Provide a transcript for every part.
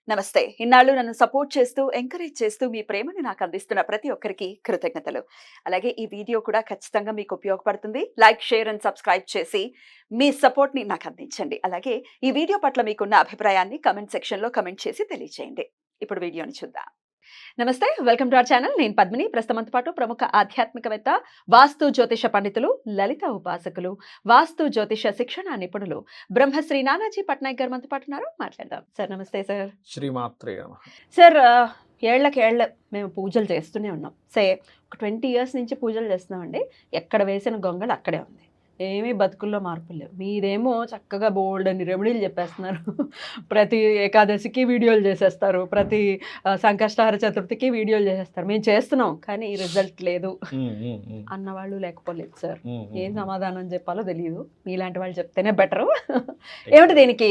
నమస్తే. ఇన్నాళ్ళు నన్ను సపోర్ట్ చేస్తూ, ఎంకరేజ్ చేస్తూ మీ ప్రేమని నాకు అందిస్తున్న ప్రతి ఒక్కరికి కృతజ్ఞతలు. అలాగే ఈ వీడియో కూడా ఖచ్చితంగా మీకు ఉపయోగపడుతుంది. లైక్, షేర్ అండ్ సబ్స్క్రైబ్ చేసి మీ సపోర్ట్‌ని నాకు అందించండి. అలాగే ఈ వీడియో పట్ల మీకున్న అభిప్రాయాన్ని కామెంట్ సెక్షన్‌లో కామెంట్ చేసి తెలియజేయండి. ఇప్పుడు వీడియోని చూద్దాం. నమస్తే. Welcome to our channel. నేను పద్మిని. ప్రస్తుతంతో పాటు ప్రముఖ ఆధ్యాత్మికవేత్త, వాస్తు జ్యోతిష పండితులు, లలిత ఉపాసకులు, వాస్తు జ్యోతిష శిక్షణ నిపుణులు బ్రహ్మశ్రీ నానాజీ పట్నాయక్ గారు మనతో పాటు ఉన్నారు. మాట్లాడదాం. సార్ నమస్తే సార్. శ్రీమాత్రే నమః. సార్ ఏళ్లకేళ్ల మేము పూజలు చేస్తూనే ఉన్నాం. ఒక 20 ఇయర్స్ నుంచి పూజలు చేస్తున్నామండి. ఎక్కడ వేసిన గొంగళి అక్కడే ఉంది. ఏమీ బతుకుల్లో మార్పులు లేవు. మీరేమో చక్కగా బోల్డ్ అని రెమెడీలు చెప్పేస్తున్నారు. ప్రతి ఏకాదశికి వీడియోలు చేసేస్తారు. ప్రతి సంకష్టహార చతుర్థికి వీడియోలు చేసేస్తారు. మేము చేస్తున్నాం కానీ రిజల్ట్ లేదు అన్నవాళ్ళు లేకపోలేదు సార్. ఏం సమాధానం చెప్పాలో తెలియదు. మీలాంటి వాళ్ళు చెప్తేనే బెటరు. ఏమిటి దీనికి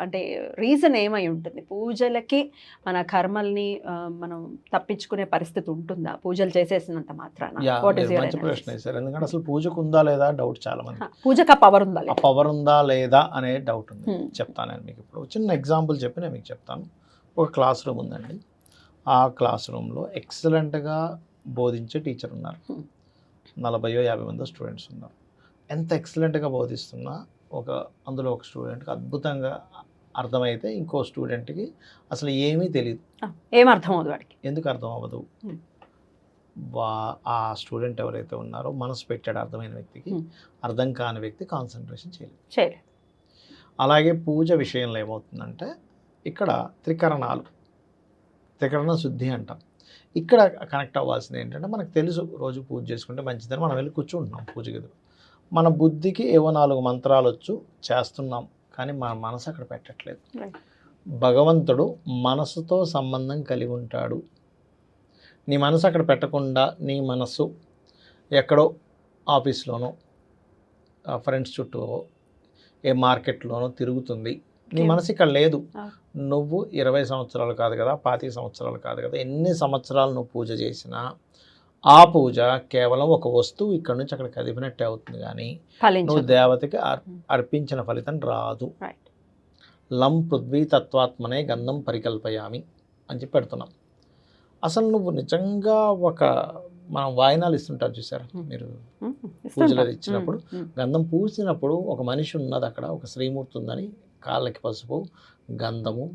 అంటే రీజన్ ఏమై ఉంటుంది? పూజలకి మన కర్మల్ని మనం తప్పించుకునే పరిస్థితి ఉంటుందా పూజలు చేసేసినంత మాత్రాన? మంచి ప్రశ్న సార్. ఎందుకంటే అసలు పూజకు ఉందా లేదా డౌట్ చాలా మంది. పూజకు పవర్ ఉందా పవర్ ఉందా లేదా అనే డౌట్ ఉంది. చెప్తాను నేను మీకు. ఇప్పుడు చిన్న ఎగ్జాంపుల్ చెప్పి నేను మీకు చెప్తాను. ఒక క్లాస్ రూమ్ ఉందండి. ఆ క్లాస్ రూమ్లో ఎక్సలెంట్గా బోధించే టీచర్ ఉన్నారు. 40-50 మంది స్టూడెంట్స్ ఉన్నారు. ఎంత ఎక్సలెంట్గా బోధిస్తున్నా అందులో ఒక స్టూడెంట్కి అద్భుతంగా అర్థమైతే ఇంకో స్టూడెంట్కి అసలు ఏమీ తెలియదు. ఏం అర్థం అవ్వదు వాడికి. ఎందుకు అర్థం అవ్వదు? ఆ స్టూడెంట్ ఎవరైతే ఉన్నారో మనసు పెట్టాడు అర్థమైన వ్యక్తికి, అర్థం కాని వ్యక్తి కాన్సన్ట్రేషన్ చేయలేదు. అలాగే పూజ విషయంలో ఏమవుతుందంటే ఇక్కడ త్రికరణ శుద్ధి అంటాం. ఇక్కడ కనెక్ట్ అవ్వాల్సింది ఏంటంటే మనకు తెలుసు రోజు పూజ చేసుకుంటే మంచిదని మనం వెళ్ళి కూర్చుంటున్నాం పూజ గదిలో. మన బుద్ధికి ఏవో 4 మంత్రాలు వచ్చు చేస్తున్నాం కానీ మన మనసు అక్కడ పెట్టట్లేదు. భగవంతుడు మనసుతో సంబంధం కలిగి ఉంటాడు. నీ మనసు అక్కడ పెట్టకుండా నీ మనసు ఎక్కడో ఆఫీస్లోనో ఫ్రెండ్స్ చుట్టూ ఏ మార్కెట్లోనో తిరుగుతుంది. నీ మనసు ఇక్కడ లేదు. నువ్వు 20 సంవత్సరాలు కాదు కదా, 25 సంవత్సరాలు కాదు కదా, ఎన్ని సంవత్సరాలు నువ్వు పూజ చేసినా ఆ పూజ కేవలం ఒక వస్తువు ఇక్కడ నుంచి అక్కడ కదిపినట్టే అవుతుంది కానీ నువ్వు దేవతకి అర్పించిన ఫలితం రాదు. లం పృథ్వీ తత్వాత్మనే గంధం పరికల్పయామి అని చెప్పి పెడుతున్నాం. అసలు నువ్వు నిజంగా మనం వాయినాలు ఇస్తుంటారు చూసారా మీరు పూజలు ఇచ్చినప్పుడు, గంధం పూసినప్పుడు ఒక మనిషి ఉన్నది అక్కడ, ఒక శ్రీమూర్తి ఉందని కాళ్ళకి పసుపు, గంధము,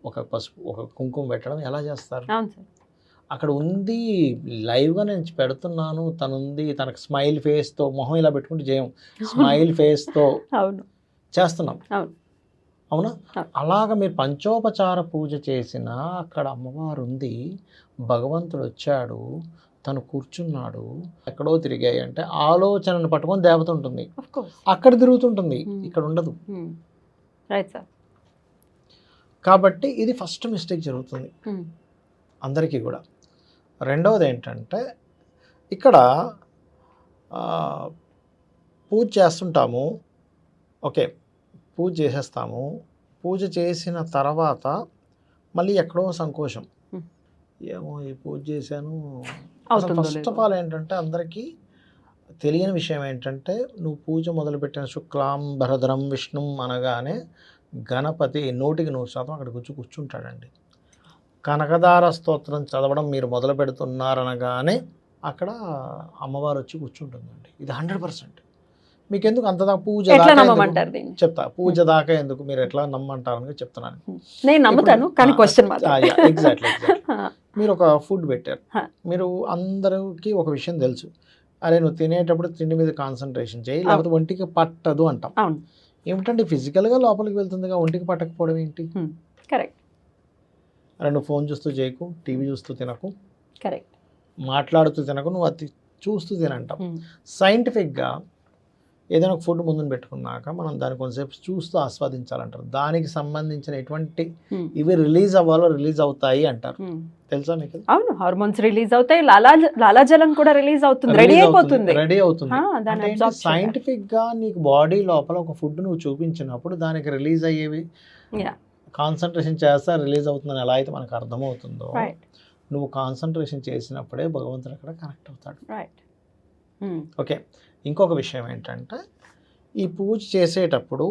ఒక కుంకుమ పెట్టడం ఎలా చేస్తారు? అక్కడ ఉంది లైవ్గా నేను పెడుతున్నాను. తనుంది, తనకు స్మైల్ ఫేస్తో, మొహం ఇలా పెట్టుకుంటే చేయం, స్మైల్ ఫేస్తో చేస్తున్నాం. అవునా? అలాగ మీరు పంచోపచార పూజ చేసినా అక్కడ అమ్మవారు ఉంది, భగవంతుడు వచ్చాడు, తను కూర్చున్నాడు, ఎక్కడో తిరిగాయి అంటే ఆలోచనను పట్టుకొని దేవత ఉంటుంది, అక్కడ తిరుగుతుంటుంది, ఇక్కడ ఉండదు. కాబట్టి ఇది ఫస్ట్ మిస్టేక్ జరుగుతుంది అందరికీ కూడా. రెండవది ఏంటంటే ఇక్కడ పూజ చేస్తుంటాము, ఓకే, పూజ చేసేస్తాము. పూజ చేసిన తర్వాత మళ్ళీ ఎక్కడో సంకోచం, ఏమో ఈ పూజ చేశాను. ఫస్ట్ ఆఫ్ ఆల్ ఏంటంటే అందరికీ తెలియని విషయం ఏంటంటే నువ్వు పూజ మొదలుపెట్టిన శుక్లాంబరధరం విష్ణుం అనగానే గణపతి 100% అక్కడ కూర్చుంటాడండి. కనకదార స్తోత్రం చదవడం మీరు మొదలు పెడుతున్నారనగానే అక్కడ అమ్మవారు వచ్చి కూర్చుంటుందండి. ఇది 100%. మీకు ఎందుకు అంతదా పూజ చెప్తా, పూజ దాకా ఎందుకు మీరు ఎట్లా నమ్మంటారని చెప్తున్నాను. నేను నమ్ముతాను కానీ క్వశ్చన్ ఎగ్జాక్ట్లీ. మీరు ఒక ఫుడ్ పెట్టారు, మీరు అందరికీ ఒక విషయం తెలుసు, అరే నువ్వు తినేటప్పుడు తిండి మీద కాన్సన్ట్రేషన్ చేయి, లేకపోతే ఒంటికి పట్టదు అంటాం. ఏమిటంటే ఫిజికల్గా లోపలికి వెళ్తుందిగా, ఒంటికి పట్టకపోవడం ఏంటి? కరెక్ట్. అరే నువ్వు ఫోన్ చూస్తూ చేయకు, టీవీ చూస్తూ తినకు, కరెక్ట్, మాట్లాడుతూ తినకు, నువ్వు అది చూస్తూ తినంటాం. సైంటిఫిక్గా ఏదైనా ఒక ఫుడ్ ముందుని పెట్టుకున్నాక మనం దాన్ని కొంతసేపు చూస్తూ ఆస్వాదించాలంటారు. దానికి సంబంధించిన ఎటువంటి ఇవి రిలీజ్ అవ్వాలో రిలీజ్ అవుతాయి అంటారు. తెలుసా మీకు? అవును, హార్మోన్స్ రిలీజ్ అవుతాయి, లాలాజలం కూడా రిలీజ్ అవుతుంది, రెడీ అవుతుంది. సైంటిఫిక్ గా నీకు బాడీ లోపల ఒక ఫుడ్ నువ్వు చూపించినప్పుడు దానికి రిలీజ్ అయ్యేవి కాన్సన్ట్రేషన్ చేస్తా రిలీజ్ అవుతుందని ఎలా అయితే మనకు అర్థమవుతుందో, నువ్వు కాన్సన్ట్రేషన్ చేసినప్పుడే భగవంతుడు అక్కడ కనెక్ట్ అవుతాడు. ఓకే. ఇంకొక విషయం ఏంటంటే ఈ పూజ చేసేటప్పుడు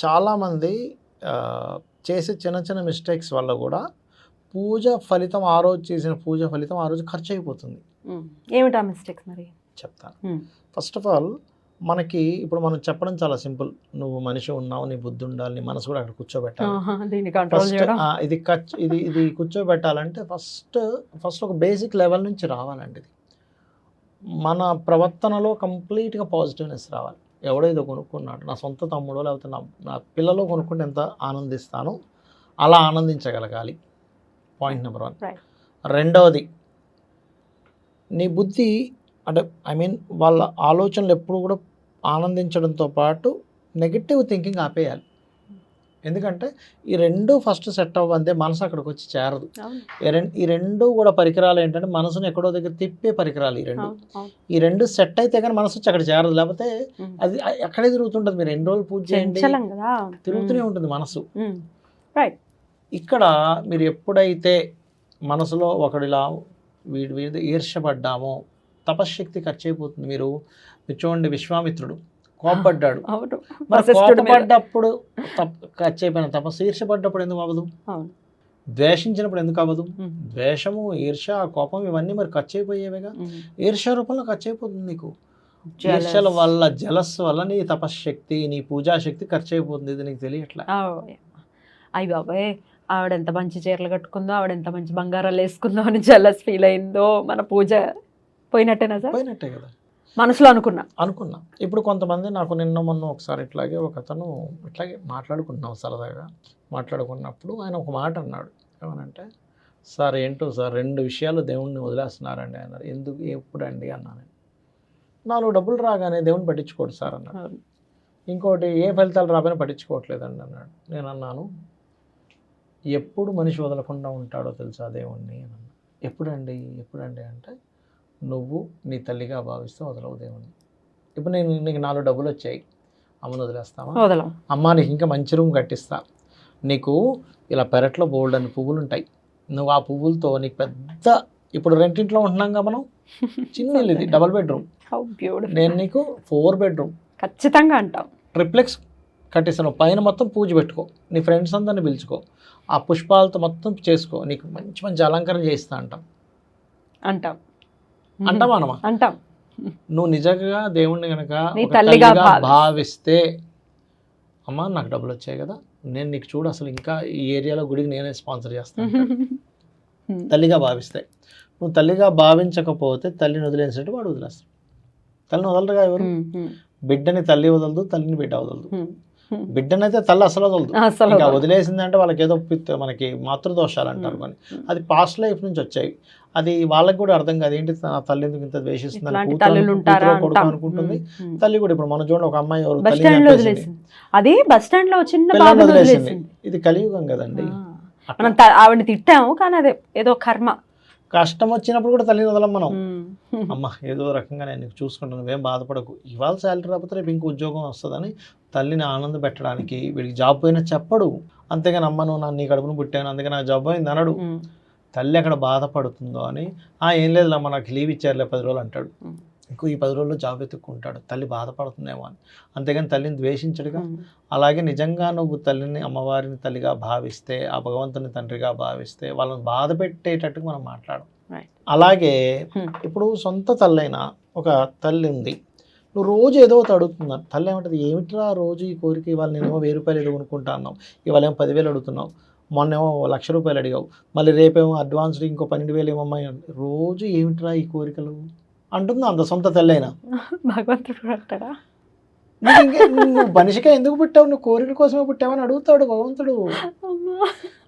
చాలామంది చేసే చిన్న చిన్న మిస్టేక్స్ వల్ల కూడా పూజ ఫలితం ఆ రోజు చేసిన పూజ ఫలితం ఆ రోజు ఖర్చు అయిపోతుంది. ఏమిటా మిస్టేక్స్ మరి చెప్తాను. ఫస్ట్ ఆఫ్ ఆల్ మనకి ఇప్పుడు మనం చెప్పడం చాలా సింపుల్. నువ్వు మనిషి ఉన్నావు, నీ బుద్ధి ఉండాలి, నీ మనసు కూడా అక్కడ కూర్చోబెట్టాలి. దీన్ని కంట్రోల్ ఫస్ట్ చేయడం ఇది కూర్చోబెట్టాలంటే ఫస్ట్ ఒక బేసిక్ లెవెల్ నుంచి రావాలండి. ఇది మన ప్రవర్తనలో కంప్లీట్గా పాజిటివ్నెస్ రావాలి. ఎవడో ఏదో కొనుక్కున్నాడు, నా సొంత తమ్ముడో లేకపోతే నా పిల్లలో కొనుక్కుంటే ఎంత ఆనందిస్తానో అలా ఆనందించగలగాలి. Point number 1. రెండవది, నీ బుద్ధి అంటే వాళ్ళ ఆలోచనలు ఎప్పుడు కూడా ఆనందించడంతో పాటు నెగిటివ్ థింకింగ్ ఆపేయాలి. ఎందుకంటే ఈ రెండు ఫస్ట్ సెట్ అవ్వందే మనసు అక్కడికి వచ్చి చేరదు. ఈ రెండు కూడా పరికరాలు ఏంటంటే మనసును ఎక్కడో దగ్గర తిప్పే పరికరాలు. ఈ రెండు సెట్ అయితే కానీ మనసు వచ్చి అక్కడ చేరదు. లేకపోతే అది అక్కడే తిరుగుతుంటుంది. మీరు 2 రోజులు పూజ చేయండి, తిరుగుతూనే ఉంటుంది మనసు. ఇక్కడ మీరు ఎప్పుడైతే మనసులో ఒకడిలా వీడి ఈర్ష్యపడ్డామో తపశ్శక్తి ఖర్చు అయిపోతుంది. మీరు చూడండి, విశ్వామిత్రుడు కోపడ్డాడు. మరి కోపపడ్డప్పుడు ఖర్చు అయిపోయిన తపస్సు ఈర్ష్యపడ్డప్పుడు ఎందుకు అవ్వదు? ద్వేషించినప్పుడు ఎందుకు అవ్వదు? ద్వేషము, ఈర్ష్య, కోపం ఇవన్నీ మరి ఖర్చు అయిపోయేవిగా. ఈర్ష్య రూపంలో ఖర్చు అయిపోతుంది నీకు. ఈర్ష్యల వల్ల, జలస్ వల్ల నీ తపశ్శక్తి, నీ పూజాశక్తి ఖర్చు అయిపోతుంది. ఇది నీకు తెలియట్లా. అయ్యి బాబాయ్, ఆవిడ ఎంత మంచి చీరలు కట్టుకుందో, ఆవిడ ఎంత మంచి బంగారాలు వేసుకుందో అని జలస్ ఫీల్ అయిందో, మన పూజ పోయినట్టేనా సార్? పోయినట్టే కదా మనసులో అనుకున్నా. ఇప్పుడు కొంతమంది నాకు నిన్న మొన్న ఒకసారి ఇట్లాగే ఒకతను ఇట్లాగే మాట్లాడుకుంటున్నాం, సరదాగా మాట్లాడుకున్నప్పుడు ఆయన ఒక మాట అన్నాడు. ఏమనంటే, సార్ ఏంటో సార్ 2 విషయాలు దేవుణ్ణి వదిలేస్తున్నారండి అన్నారు. ఎందుకు, ఎప్పుడండి అన్నాను. 4 డబ్బులు రాగానే దేవుణ్ణి పట్టించుకోడు సార్ అన్నాడు. ఇంకోటి, ఏ ఫలితాలు రాబోయినా పట్టించుకోవట్లేదండి అన్నాడు. నేను అన్నాను, ఎప్పుడు మనిషి వదలకుండా ఉంటాడో తెలుసా దేవుణ్ణి అని అన్నా. ఎప్పుడండి అంటే, నువ్వు నీ తల్లిగా భావిస్తే వదలవు దేవుణ్ణి. ఇప్పుడు నీకు 4 డబ్బులు వచ్చాయి, అమ్మను వదిలేస్తావా? అమ్మ నీకు ఇంకా మంచి రూమ్ కట్టిస్తా, నీకు ఇలా పెరట్లో బోల్డ్ అని పువ్వులు ఉంటాయి, నువ్వు ఆ పువ్వులతో నీకు పెద్ద, ఇప్పుడు రెంటింట్లో ఉంటున్నాంగా మనం, చిన్న ఇల్లు ఇది, డబుల్ బెడ్రూమ్, నేను నీకు 4 బెడ్రూమ్ ఖచ్చితంగా అంటాం, ట్రిప్లెక్స్ కట్టిస్తాను, పైన మొత్తం పూజ పెట్టుకో, నీ ఫ్రెండ్స్ అందరిని పిలుచుకో, ఆ పుష్పాలతో మొత్తం చేసుకో, నీకు మంచి మంచి అలంకరణ చేయిస్తా అంటాం. నువ్వు నిజంగా దేవుణ్ణి కనుక తల్లిగా భావిస్తే, అమ్మ నాకు డబ్బులు వచ్చాయి కదా, నేను నీకు చూడు అసలు ఇంకా ఈ ఏరియాలో గుడికి నేనే స్పాన్సర్ చేస్తాను. తల్లిగా భావిస్తే, నువ్వు తల్లిగా భావించకపోతే తల్లిని వదిలేసినట్టు వాడు వదిలేస్తాడు. తల్లిని వదలరుగా ఎవరు? బిడ్డని తల్లి వదలదు, తల్లిని బిడ్డ వదలదు. బిడ్డనైతే తల్లి అసలు వదలదు. ఇంకా వదిలేసిందంటే వాళ్ళకి ఏదో మనకి మాతృదోషాలు అంటారు కొన్ని, అది పాస్ట్ లైఫ్ నుంచి వచ్చాయి. అది వాళ్ళకి కూడా అర్థం కాదు, ఏంటి తల్లి ఎందుకు ఇంత ద్వేషిస్తుంది కొడుకు అనుకుంటుంది. తల్లి కూడా ఇప్పుడు మనం చూడండి, ఒక అమ్మాయి వదిలేసింది. ఇది కలియుగం కదండి. ఆవిడని తిట్టాము కానీ అదే ఏదో కర్మ. కష్టం వచ్చినప్పుడు కూడా తల్లిని వదలం మనం. అమ్మ ఏదో రకంగా నేను చూసుకుంటాను, నువ్వేం బాధపడకు, ఇవాళ శాలరీ రాకపోతే రేపు ఇంకో ఉద్యోగం వస్తుందని తల్లిని ఆనంద పెట్టడానికి వీడికి జాబ్ పోయినా చెప్పడు. అంతేగాని అమ్మ నువ్వు నీ కడుపును పుట్టాను అందుకే నాకు జాబ్ పోయింది అనడు. తల్లి అక్కడ బాధపడుతుందో అని, ఏం లేదు అమ్మ నాకు లీవ్ ఇచ్చారులే 10 రోజులు అంటాడు. ఇంకో ఈ 10 రోజుల్లో జాబ్ వెతుక్కుంటాడు, తల్లి బాధపడుతుందేమో అని. అంతేగాని తల్లిని ద్వేషించడుగా. అలాగే నిజంగా నువ్వు తల్లిని, అమ్మవారిని తల్లిగా భావిస్తే, ఆ భగవంతుని తండ్రిగా భావిస్తే వాళ్ళని బాధ పెట్టేటట్టుగా మనం మాట్లాడం. అలాగే ఇప్పుడు సొంత తల్లైనా ఒక తల్లి ఉంది, నువ్వు రోజు ఏదో ఒకటి అడుగుతున్నావు, తల్లి ఏమంటుంది, ఏమిట్రా రోజు ఈ కోరిక, ఇవాళ నేనేమో 1000 రూపాయలు ఏదో కొనుక్కుంటా అన్నావు, ఇవాళ ఏమో 10,000 అడుగుతున్నావు, మొన్నేమో 1,00,000 రూపాయలు అడిగావు, మళ్ళీ రేపేమో అడ్వాన్స్డ్ ఇంకో 12,000 ఏమమ్మాయి, రోజు ఏమిట్రా ఈ కోరికలు అంటుంది అంత సొంత తల్లైనా. భగవంతుడు అంటాడా, నువ్వు మనిషిగా ఎందుకు పుట్టావు, నువ్వు కోరిక కోసమే పుట్టావని అడుగుతాడు భగవంతుడు.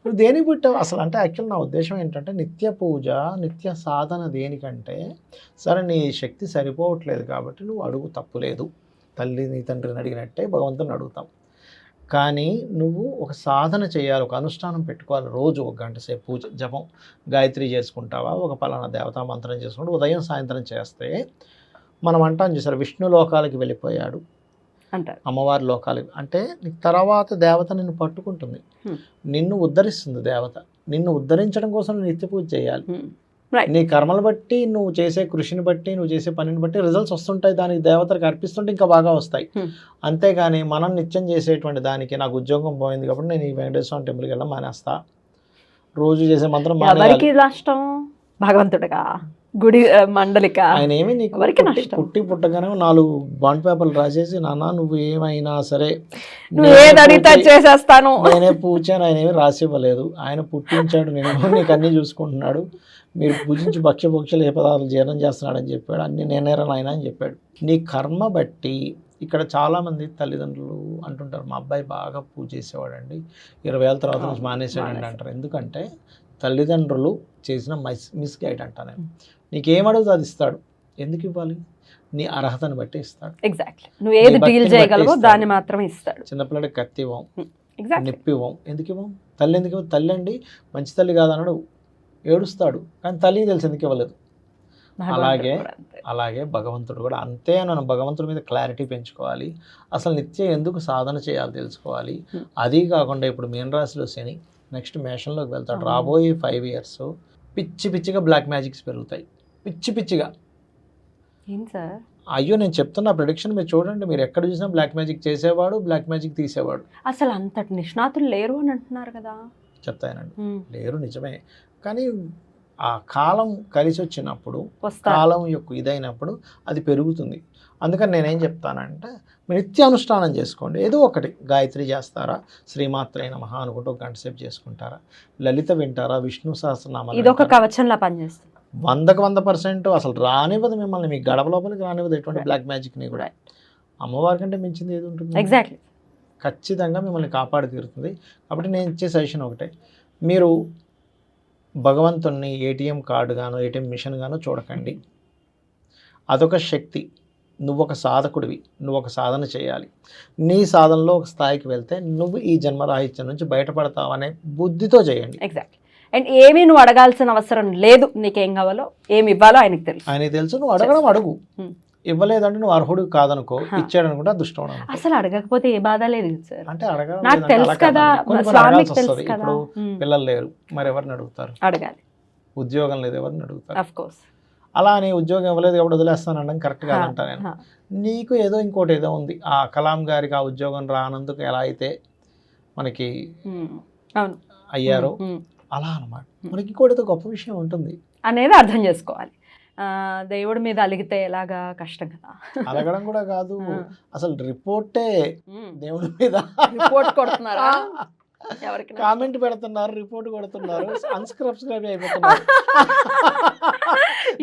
నువ్వు దేనికి పుట్టావు అసలు అంటే, యాక్చువల్ నా ఉద్దేశం ఏంటంటే, నిత్య పూజ, నిత్య సాధన దేనికంటే, సరే నీ శక్తి సరిపోవట్లేదు కాబట్టి నువ్వు అడుగు, తప్పులేదు. తల్లిని తండ్రిని అడిగినట్టే భగవంతుని అడుగుతాం. కానీ నువ్వు ఒక సాధన చేయాలి, ఒక అనుష్ఠానం పెట్టుకోవాలి. రోజు 1 గంట సేపు పూజ, జపం, గాయత్రి చేసుకుంటావా, ఒక పలానా దేవతా మంత్రం చేసుకుంటూ ఉదయం సాయంత్రం చేస్తే, మనం అంటాం చూసారు, విష్ణు లోకాలకి వెళ్ళిపోయాడు అంటారు, అమ్మవారి లోకాలకి అంటే, తర్వాత దేవత నిన్ను పట్టుకుంటుంది, నిన్ను ఉద్ధరిస్తుంది దేవత. నిన్ను ఉద్ధరించడం కోసం నిత్య పూజ చేయాలి. Right. నీ కర్మలు బట్టి, నువ్వు చేసే కృషిని బట్టి, నువ్వు చేసే పనిని బట్టి రిజల్ట్స్ వస్తుంటాయి. దానికి దేవతలకు అర్పిస్తుంటే ఇంకా బాగా వస్తాయి. అంతేగాని మనం నిత్యం చేసేటువంటి దానికి నాకు ఉద్యోగం పోయింది కాబట్టి నేను ఈ వెంకటేశ్వర స్వామి టెంపుల్కి వెళ్ళడం మానేస్తా, రోజు చేసే మంత్రం మానేయాలి. ఎవరికి నష్టం? భగవంతుడిగా, గుడి మండలిక, ఆయన ఏమి నీకు ఎవరికి నష్టం? పుట్టి పుట్టగానే 4 బాండ్ పేపర్లు రాసేసి, నాన్న నువ్వు ఏమైనా సరే నువ్వు ఏది అడిగితే అది చేసేస్తాను. నేనే పూజాను, ఆయన ఏమి రాసి ఇవ్వలేదు. ఆయన పుట్టించాడు, నేను నీకు అన్నీ చూసుకుంటున్నాడు, మీరు పూజించి భక్ష్యభోక్షలు ఏ పదార్థాలు జీర్ణం చేస్తున్నాడని చెప్పాడు, అన్ని నేనేరా నాయన అని చెప్పాడు. నీ కర్మ బట్టి ఇక్కడ చాలామంది తల్లిదండ్రులు అంటుంటారు, మా అబ్బాయి బాగా పూజ చేసేవాడండి, 20 ఏళ్ళ తర్వాత నుంచి మానేసాడండి అంటారు. ఎందుకంటే తల్లిదండ్రులు చేసిన మిస్గైడ్ అంటా నేను. నీకేమడుగుతుంది అది ఇస్తాడు. ఎందుకు ఇవ్వాలి? నీ అర్హతను బట్టి ఇస్తాడు. ఎగ్జాక్ట్లీ, నువ్వు ఏది డీల్ చేయగలవో దాన్ని మాత్రమే ఇస్తాడు. చిన్నపిల్లడికి కత్తి ఇవ్వం, ఎగ్జాక్ట్లీ. నొప్పి ఇవ్వం. ఎందుకు ఇవ్వం? తల్లి ఎందుకు ఇవ్వం? తల్లి అండి మంచి తల్లి కాదన్నాడు, ఏడుస్తాడు, కానీ తల్లికి తెలిసి ఎందుకు ఇవ్వలేదు. అలాగే భగవంతుడు కూడా అంతే. మనం భగవంతుడి మీద క్లారిటీ పెంచుకోవాలి. అసలు నిత్యం ఎందుకు సాధన చేయాలి తెలుసుకోవాలి. అది కాకుండా ఇప్పుడు మీన రాశిలో శని, నెక్స్ట్ మేషంలోకి వెళ్తాడు. రాబోయే 5 years పిచ్చి పిచ్చిగా బ్లాక్ మ్యాజిక్స్ పెరుగుతాయి. పిచ్చి పిచ్చిగా. ఏం సార్? అయ్యో నేను చెప్తున్నా ప్రిడిక్షన్, మీరు చూడండి. మీరు ఎక్కడ చూసినా బ్లాక్ మ్యాజిక్ చేసేవాడు, బ్లాక్ మ్యాజిక్ తీసేవాడు. అసలు అంతటి నిష్ణాతులు లేరు అని అంటున్నారు కదా. చెప్తానండి, లేరు, నిజమే. కానీ ఆ కాలం కలిసి వచ్చినప్పుడు, కాలం యొక్క ఇదైనప్పుడు అది పెరుగుతుంది. అందుకని నేనేం చెప్తానంటే, మీరు నిత్య అనుష్ఠానం చేసుకోండి. ఏదో ఒకటి గాయత్రి చేస్తారా, శ్రీమాత్రే నమః అనుకుంటూ ఒక గంట సేపు చేసుకుంటారా, లలిత వింటారా, విష్ణు సహస్రనామాలు, ఇది ఒక కవచంలా పనిచేస్తుంది. 100% అసలు రానివ్వదు మిమ్మల్ని, మీ గడప లోపలికి రానివ్వదు ఎటువంటి బ్లాక్ మ్యాజిక్ని కూడా. అమ్మవారి కంటే మించింది ఏది ఉంటుంది? ఎగ్జాక్ట్లీ. ఖచ్చితంగా మిమ్మల్ని కాపాడి తీరుతుంది. కాబట్టి నేను ఇచ్చే సజెషన్ ఒకటే, మీరు భగవంతుణ్ణి ఏటీఎం కార్డు గానో ఏటీఎం మిషన్ గానో చూడకండి. అదొక శక్తి. నువ్వు ఒక సాధకుడివి, నువ్వు ఒక సాధన చేయాలి. నీ సాధనలో ఒక స్థాయికి వెళ్తే నువ్వు ఈ జన్మరాహిత్యం నుంచి బయటపడతావు అనే బుద్ధితో చేయండి. ఎగ్జాక్ట్లీ. అండ్ ఏమీ నువ్వు అడగాల్సిన అవసరం లేదు. నీకేం కావాలో ఏమి ఇవ్వాలో ఆయనకు తెలుసు. ఆయనకి తెలుసు. నువ్వు అడగడం అడుగు. ఇవ్వలేదంటే నువ్వు అర్హుడు కాదనుకో, ఇచ్చాడు అనుకుంటే అదృష్టం. అసలు అడగకపోతే ఏ బాధ లేదు సార్. అంటే అడగడం నాకు తెలుసు కదా, స్వామికి తెలుసు కదా. ఇప్పుడు పిల్లలు లేరు, మరి ఎవరిని అడుగుతారు? అడగాలి. ఉద్యోగం లేదు, ఎవరిని అడుగుతారు? Of course. అలా నీ ఉద్యోగం ఇవ్వలేదు కాబట్టి వదిలేస్తాను అనడం కరెక్ట్ కాదంటా నేను. నీకు ఏదో ఇంకోటి ఏదో ఉంది. ఆ కలాం గారికి ఆ ఉద్యోగం రానందుకు ఎలా అయితే మనకి అయ్యారో అలా అనమాట. మనకి ఇంకోటి ఏదో గొప్ప విషయం ఉంటుంది అనేది అర్థం చేసుకోవాలి. దేవుడి మీద అలిగితే ఎలాగా కష్టం కదా. అలగడం కూడా కాదు, అసలు రిపోర్టే దేవుడి మీద. రిపోర్ట్ కొడుతున్నారా? ఎవరికి కామెంట్ పెడుతున్నారు, రిపోర్ట్ కొడుతున్నారు, అన్సబ్స్క్రైబ్ అయిపోతున్నారు.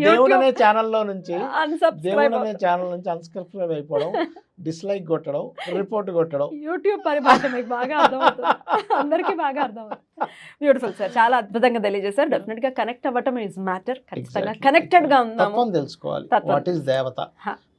దేవుడు అనే ఛానల్లో నుంచి అన్సబ్స్క్రైబ్ అయిపోవడం, డిస్లైక్ కొట్టడం, రిపోర్ట్ కొట్టడం. యూట్యూబ్ పరిభాష మీకు బాగా అర్థమవుతుంది, అందరికీ బాగా అర్థమవుతుంది. బ్యూటిఫుల్ సార్, చాలా అద్భుతంగా తెలియజేశారు. డెఫినెట్ గా కనెక్ట్ అవ్వటం ఇస్ మ్యాటర్. ఖచ్చితంగా కనెక్టెడ్ గా ఉందాము, తెలుసుకోవాలి. వాట్ ఈస్ దేవత,